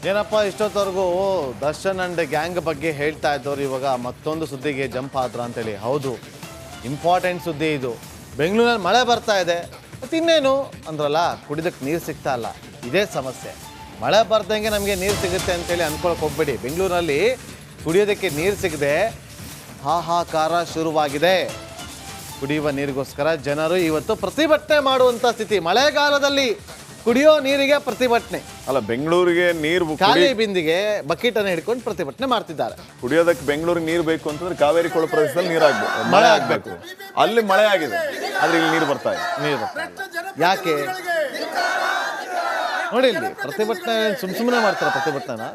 ಏನಪ್ಪ ಇಷ್ಟೊತ್ತವರೆಗೂ Darshan and gang ಬಗ್ಗೆ ಹೇಳ್ತಾ ಇದ್ದವ್ರು ಇವಾಗ ಮತ್ತೊಂದು ಸುದ್ದಿಗೆ ಜಂಪ್ ಆದ್ರ ಅಂತೇಳಿ. ಹೌದು, ಇಂಪಾರ್ಟೆಂಟ್ ಸುದ್ದಿ ಇದು. ಬೆಂಗಳೂರಲ್ಲಿ ಮಳೆ ಬರ್ತಾ ಇದೆ, ಮತ್ತು ಇನ್ನೇನು ಅಂದ್ರಲ್ಲ, ಕುಡಿದಕ್ಕೆ ನೀರು ಸಿಗ್ತಾ ಇಲ್ಲ. ಇದೇ ಸಮಸ್ಯೆ. ಮಳೆ ಬರ್ದಂಗೆ ನಮಗೆ ನೀರು ಸಿಗುತ್ತೆ ಅಂತೇಳಿ ಅಂದ್ಕೊಳಕ್ಕೆ ಹೋಗ್ಬೇಡಿ. ಬೆಂಗಳೂರಲ್ಲಿ ಕುಡಿಯೋದಕ್ಕೆ ನೀರು ಸಿಗದೆ ಹಾಹಾಕಾರ ಶುರುವಾಗಿದೆ. ಕುಡಿಯುವ ನೀರಿಗೋಸ್ಕರ ಜನರು ಇವತ್ತು ಪ್ರತಿಭಟನೆ ಮಾಡುವಂಥ ಸ್ಥಿತಿ. ಮಳೆಗಾಲದಲ್ಲಿ ಕುಡಿಯೋ ನೀರಿಗೆ ಪ್ರತಿಭಟನೆ ಅಲ್ಲ, ಬೆಂಗಳೂರಿಗೆ ನೀರು ಖಾಲಿ ಬಿಂದಿಗೆ ಬಕೆಟ್ ಅನ್ನು ಹಿಡ್ಕೊಂಡು ಪ್ರತಿಭಟನೆ ಮಾಡ್ತಿದ್ದಾರೆ. ಕುಡಿಯೋದಕ್ಕೆ ಬೆಂಗಳೂರಿಗೆ ನೀರು ಬೇಕು ಅಂತಂದ್ರೆ ಕಾವೇರಿ ಕೊಳ ಪ್ರದೇಶದಲ್ಲಿ ನೀರು ಆಗ್ಬೇಕು, ಮಳೆ ಆಗ್ಬೇಕು. ಅಲ್ಲಿ ಮಳೆ ಆಗಿದೆ, ಆದ್ರೆ ಇಲ್ಲಿ ನೀರು ಬರ್ತಾ ಇದೆ. ಯಾಕೆ ನೋಡಿ, ಇಲ್ಲಿ ಪ್ರತಿಭಟನೆ ಸುಮ್ಮನೆ ಮಾಡ್ತಾರೆ. ಪ್ರತಿಭಟನೆನ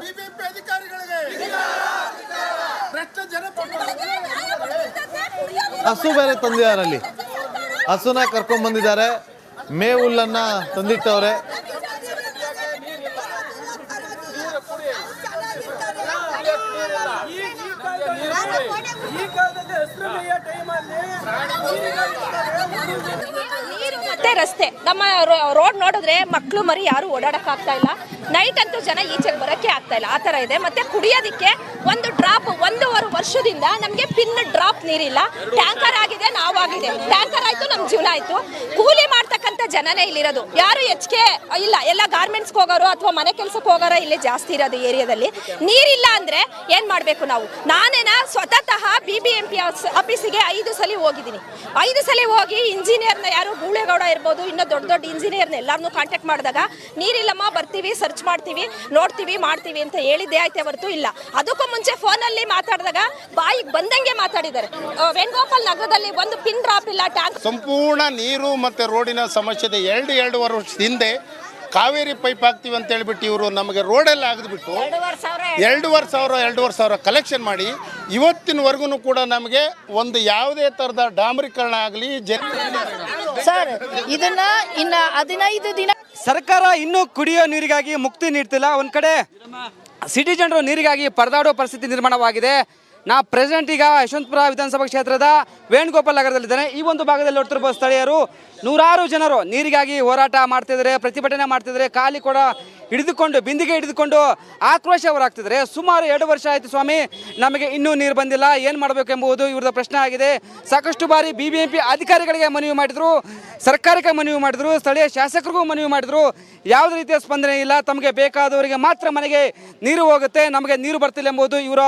ಹಸು ಬೇರೆ ತಂದಿದ್ದಾರಲ್ಲಿ, ಹಸುನ ಕರ್ಕೊಂಡ್ ಬಂದಿದ್ದಾರೆ, ಮೇವುಲ್ಲನ್ನ ತಂದಿಟ್ಟವ್ರೆ. ಮತ್ತೆ ರಸ್ತೆ ನಮ್ಮ ರೋಡ್ ನೋಡಿದ್ರೆ ಮಕ್ಕಳು ಮರಿ ಯಾರು ಓಡಾಡಕ್ ಆಗ್ತಾ ಇಲ್ಲ. ನೈಟ್ ಅಂತೂ ಜನ ಈಚೆಗೆ ಬರಕ್ಕೆ ಆಗ್ತಾ ಇಲ್ಲ, ಆ ತರ ಇದೆ. ಮತ್ತೆ ಕುಡಿಯೋದಿಕ್ಕೆ ಒಂದು ಡ್ರಾಪ್ 1.5 ವರ್ಷದಿಂದ ನಮ್ಗೆ ಪಿನ್ ಡ್ರಾಪ್ ನೀರಿಲ್ಲ. ಟ್ಯಾಂಕರ್ ಆಗಿದೆ, ನಾವಾಗಿದೆ. ಟ್ಯಾಂಕರ್ ಆಯ್ತು, ನಮ್ ಜೀವನ ಆಯ್ತು. ಕೂಲಿ ಮಾಡ್ತಕ್ಕಂಥ ಜನನೇ ಇಲ್ಲಿರೋದು, ಯಾರು ಹೆಚ್ಚಿಗೆ ಇಲ್ಲ. ಎಲ್ಲ ಗಾರ್ಮೆಂಟ್ಸ್ಗೆ ಹೋಗೋರು ಅಥವಾ ಮನೆ ಕೆಲ್ಸಕ್ಕೆ ಹೋಗೋರು ಇಲ್ಲಿ ಜಾಸ್ತಿ ಇರೋದು ಏರಿಯಾದಲ್ಲಿ. ನೀರಿಲ್ಲ ಅಂದ್ರೆ ಏನ್ ಮಾಡ್ಬೇಕು ನಾವು? ನಾನೇನ ಸ್ವತಃ BBMP ಆಫೀಸಿಗೆ 5 ಸಲ ಹೋಗಿದ್ದೀನಿ. 5 ಸಲ ಹೋಗಿ ಇಂಜಿನಿಯರ್ನ, ಯಾರು ಗೂಳೆಗೌಡ ಇರ್ಬೋದು, ಇನ್ನೂ ದೊಡ್ಡ ದೊಡ್ಡ ಇಂಜಿನಿಯರ್ನ ಎಲ್ಲಾರನ್ನೂ ಕಾಂಟ್ಯಾಕ್ಟ್ ಮಾಡಿದಾಗ ನೀರಿಲ್ಲಮ್ಮ, ಬರ್ತೀವಿ, ಸರ್ಚ್ ಮಾಡ್ತೀವಿ, ನೋಡ್ತೀವಿ, ಮಾಡ್ತೀವಿ ಅಂತ ಹೇಳಿದ್ದೇ ಆಯ್ತೆ ಹೊರತು ಇಲ್ಲ. ಅದಕ್ಕೂ ಮುಂಚೆ ಫೋನಲ್ಲಿ ಮಾತಾಡಿದಾಗ ಬಾಯಿಗೆ ಬಂದಂಗೆ ಮಾತಾಡಿದ್ದಾರೆ. ವೇಣುಗೋಪಾಲ್ ನಗರದಲ್ಲಿ ಒಂದು ಪಿನ್ ಡ್ರಾಪ್ ಇಲ್ಲ. ಟ್ಯಾಂಕ್ ಸಂಪೂರ್ಣ ನೀರು ಮತ್ತು ರೋಡಿನ ಸಮಸ್ಯೆ ಇದೆ. 2.5 ವರ್ಷದ ಹಿಂದೆ ಕಾವೇರಿ ಪೈಪ್ ಹಾಕ್ತೀವಿ ಅಂತ ಹೇಳ್ಬಿಟ್ಟು ಇವರು ನಮಗೆ ರೋಡೆಲ್ಲ ಆಗಿದ್ಬಿಟ್ಟು 2,500 ಕಲೆಕ್ಷನ್ ಮಾಡಿ ಇವತ್ತಿನವರೆಗೂ ಕೂಡ ನಮಗೆ ಒಂದು ಯಾವುದೇ ಥರದ ಡಾಂಬರೀಕರಣ ಆಗಲಿ ಸರ್, ಇದನ್ನ ಇನ್ನು 15 ದಿನ ಸರ್ಕಾರ ಇನ್ನೂ ಕುಡಿಯೋ ನೀರಿಗಾಗಿ ಮುಕ್ತಿ ನೀಡ್ತಿಲ್ಲ. ಒಂದು ಕಡೆ ಸಿಟಿ ಜನರು ನೀರಿಗಾಗಿ ಪರದಾಡೋ ಪರಿಸ್ಥಿತಿ ನಿರ್ಮಾಣವಾಗಿದೆ. ನಾ ಪ್ರೆಸೆಂಟ್ ಈಗ ಯಶವಂತಪುರ ವಿಧಾನಸಭಾ ಕ್ಷೇತ್ರದ ವೇಣುಗೋಪಾಲ್ ನಗರದಲ್ಲಿದ್ದೇನೆ. ಈ ಒಂದು ಭಾಗದಲ್ಲಿ ನೋಡ್ತಿರುವ ಸ್ಥಳೀಯರು ನೂರಾರು ಜನರು ನೀರಿಗಾಗಿ ಹೋರಾಟ ಮಾಡ್ತಿದ್ದಾರೆ, ಪ್ರತಿಭಟನೆ ಮಾಡ್ತಿದ್ದಾರೆ. ಖಾಲಿ ಕೂಡ ಹಿಡಿದುಕೊಂಡು, ಬಿಂದಿಗೆ ಹಿಡಿದುಕೊಂಡು ಆಕ್ರೋಶ ಹೊರಾಗ್ತಿದ್ದಾರೆ. ಸುಮಾರು 2 ವರ್ಷ ಆಯಿತು ಸ್ವಾಮಿ, ನಮಗೆ ಇನ್ನೂ ನೀರು ಬಂದಿಲ್ಲ, ಏನು ಮಾಡಬೇಕೆಂಬುದು ಇವ್ರದ್ದು ಪ್ರಶ್ನೆ ಆಗಿದೆ. ಸಾಕಷ್ಟು ಬಾರಿ BBMP ಅಧಿಕಾರಿಗಳಿಗೆ ಮನವಿ ಮಾಡಿದ್ರು, ಸರ್ಕಾರಕ್ಕೆ ಮನವಿ ಮಾಡಿದ್ರು, ಸ್ಥಳೀಯ ಶಾಸಕರಿಗೂ ಮನವಿ ಮಾಡಿದ್ರು. ಯಾವುದೇ ರೀತಿಯ ಸ್ಪಂದನೆ ಇಲ್ಲ. ತಮಗೆ ಬೇಕಾದವರಿಗೆ ಮಾತ್ರ ಮನೆಗೆ ನೀರು ಹೋಗುತ್ತೆ, ನಮಗೆ ನೀರು ಬರ್ತಿಲ್ಲ ಎಂಬುದು ಇವರ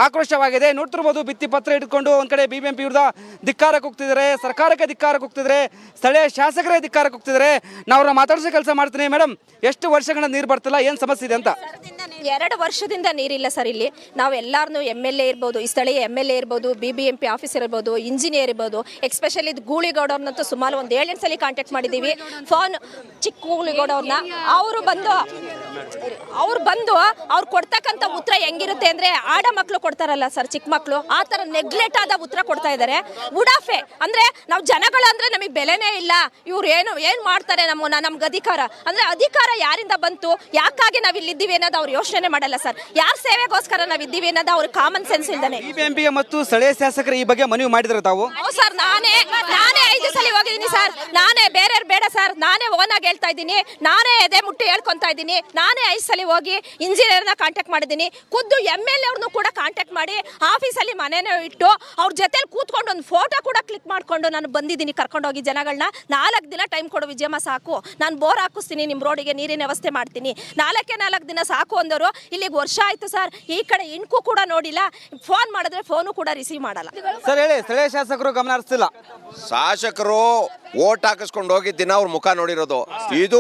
ಆಕ್ರೋಶವಾಗಿದೆ. ನೋಡ್ತಿರ್ಬೋದು, ಭಿತ್ತಿ ಪತ್ರ ಇಟ್ಕೊಂಡು ಒಂದು ಕಡೆ BBMP ವಿರುದ್ಧ ಧಿಕ್ಕಾರಕ್ಕೆ ಹೋಗ್ತಿದ್ದಾರೆ, ಸರ್ಕಾರಕ್ಕೆ ಧಿಕ್ಕಾರಕ್ಕೆ ಹೋಗ್ತಿದ್ದಾರೆ, ಸ್ಥಳೀಯ ಶಾಸಕರೇ ಧಿಕ್ಕಾರಕ್ಕೆ ಹೋಗ್ತಿದ್ದಾರೆ. ನಾವು ಅವ್ರನ್ನ ಮಾತಾಡಿಸೋ ಕೆಲಸ ಮಾಡ್ತೀನಿ. ಮೇಡಮ್, ಎಷ್ಟು ವರ್ಷಗಳ ನೀರು ಬರ್ತಿಲ್ಲ, ಏನು ಸಮಸ್ಯೆ ಇದೆ ಅಂತ? 2 ವರ್ಷದಿಂದ ನೀರಿಲ್ಲ ಸರ್. ಇಲ್ಲಿ ನಾವು ಎಲ್ಲಾರನ್ನೂ MLA ಇರ್ಬೋದು, ಈ ಸ್ಥಳೀಯ MLA ಇರ್ಬೋದು, BBMP ಆಫೀಸರ್ ಇರ್ಬೋದು, ಇಂಜಿನಿಯರ್ ಇರ್ಬೋದು, ಎಕ್ಸ್ಪೆಷಲಿ ಗೂಳಿಗೌಡವ್ರನ್ನಂತೂ ಸುಮಾರು ಒಂದು 7 ಸಲ ಕಾಂಟ್ಯಾಕ್ಟ್ ಮಾಡಿದ್ದೀವಿ. ಫೋನ್ ಚಿಕ್ಕ ಗೂಳಿಗೌಡವ್ರನ್ನ ಅವ್ರು ಬಂದು ಅವ್ರು ಕೊಡ್ತಕ್ಕಂಥ ಉತ್ತರ ಹೆಂಗಿರುತ್ತೆ ಅಂದ್ರೆ, ಆಡ ಮಕ್ಕಳು ಕೊಡ್ತಾರಲ್ಲ ಸರ್, ಚಿಕ್ಕ ಮಕ್ಕಳು, ಆ ಥರ ನೆಗ್ಲೆಕ್ಟ್ ಆದ ಉತ್ತರ ಕೊಡ್ತಾ ಇದ್ದಾರೆ. ಉಡಾಫೆ ಅಂದ್ರೆ ನಾವು ಜನಗಳಂದ್ರೆ ನಮಗೆ ಬೆಲೆನೇ ಇಲ್ಲ, ಇವ್ರು ಏನು ಮಾಡ್ತಾರೆ ನಮ್ಗೆ ಅಧಿಕಾರ ಅಂದ್ರೆ, ಅಧಿಕಾರ ಯಾರಿಂದ ಬಂತು, ಯಾಕಾಗಿ ನಾವು ಇಲ್ಲಿದ್ದೀವಿ ಅನ್ನೋದು ಅವ್ರು ಯೋಚನೆ ಮಾಡಲ್ಲ ಸರ್. ಯಾರ ಸೇವೆಗೋಸ್ಕರ ನಾವು ಇದ್ದೀವಿ ಅನ್ನೋದು ಅವ್ರ ಕಾಮನ್ ಸೆನ್ಸ್ ಇಲ್ದಾನೆ. BBMP ಮತ್ತು ಸ್ಥಳೀಯ ಶಾಸಕರು ಈ ಬಗ್ಗೆ ಮನವಿ ಮಾಡಿದ್ರೆ ತಾವು? ಸರ್, ನಾನೇ 5 ಸಲ ಹೋಗಿದ್ದೀನಿ ಸರ್. ನಾನೇ, ಬೇರೆ ಬೇಡ ಸರ್, ನಾನೇ ಓನಾಗಿ ಹೇಳ್ತಾ ಇದ್ದೀನಿ. ನಾನೇ ಎದೆ ಮುಟ್ಟಿ ಹೇಳ್ಕೊಂತಾ ಇದ್ದೀನಿ. ನಾನೇ 5 ಸಲ ಹೋಗಿ ಇಂಜಿನಿಯರ್ನ ಕಾಂಟ್ಯಾಕ್ಟ್ ಮಾಡಿದ್ದೀನಿ. ಖುದ್ದು MLA ಅವ್ರನ್ನೂ ಕೂಡ ಕಾಂಟ್ಯಾಕ್ಟ್ ಮಾಡಿ ಆಫೀಸಲ್ಲಿ ಮನೇನೇ ಇಟ್ಟು ಅವ್ರ ಜೊತೆಲಿ ಕೂತ್ಕೊಂಡು ಒಂದು ಫೋಟೋ ಕೂಡ ಕ್ಲಿಕ್ ಮಾಡ್ಕೊಂಡು ನಾನು ಬಂದಿದ್ದೀನಿ ಕರ್ಕೊಂಡೋಗಿ ಜನಗಳನ್ನ. 4 ದಿನ ಟೈಮ್ ಕೊಡು ವಿಜಯಮ್ಮ, ಸಾಕು, ನಾನು ಬೋರ್ ಹಾಕಿಸ್ತೀನಿ, ನಿಮ್ಮ ರೋಡಿಗೆ ನೀರಿನ ವ್ಯವಸ್ಥೆ ಮಾಡ್ತೀನಿ. 4 ದಿನ ಸಾಕು ಅಂದವರು. ಇಲ್ಲಿಗೆ ವರ್ಷ ಆಯ್ತು ಸರ್, ಈ ಕಡೆ ಇನ್ಕು ಕೂಡ ನೋಡಿಲ್ಲ. ಫೋನ್ ಮಾಡಿದ್ರೆ ಫೋನು ಕೂಡ ರಿಸೀವ್ ಮಾಡಲ್ಲ. ಸರ್ ಹೇಳಿ, ಸ್ಥಳೀಯ ಶಾಸಕರು ಗಮನ ಹರಿಸ್ತಿಲ್ಲ. ಶಾಸಕರು ಓಟ್ ಹಾಕಿಸ್ಕೊಂಡು ಹೋಗಿದ್ದ ದಿನ ಅವ್ರ ಮುಖ ನೋಡಿರೋದು. ಇದು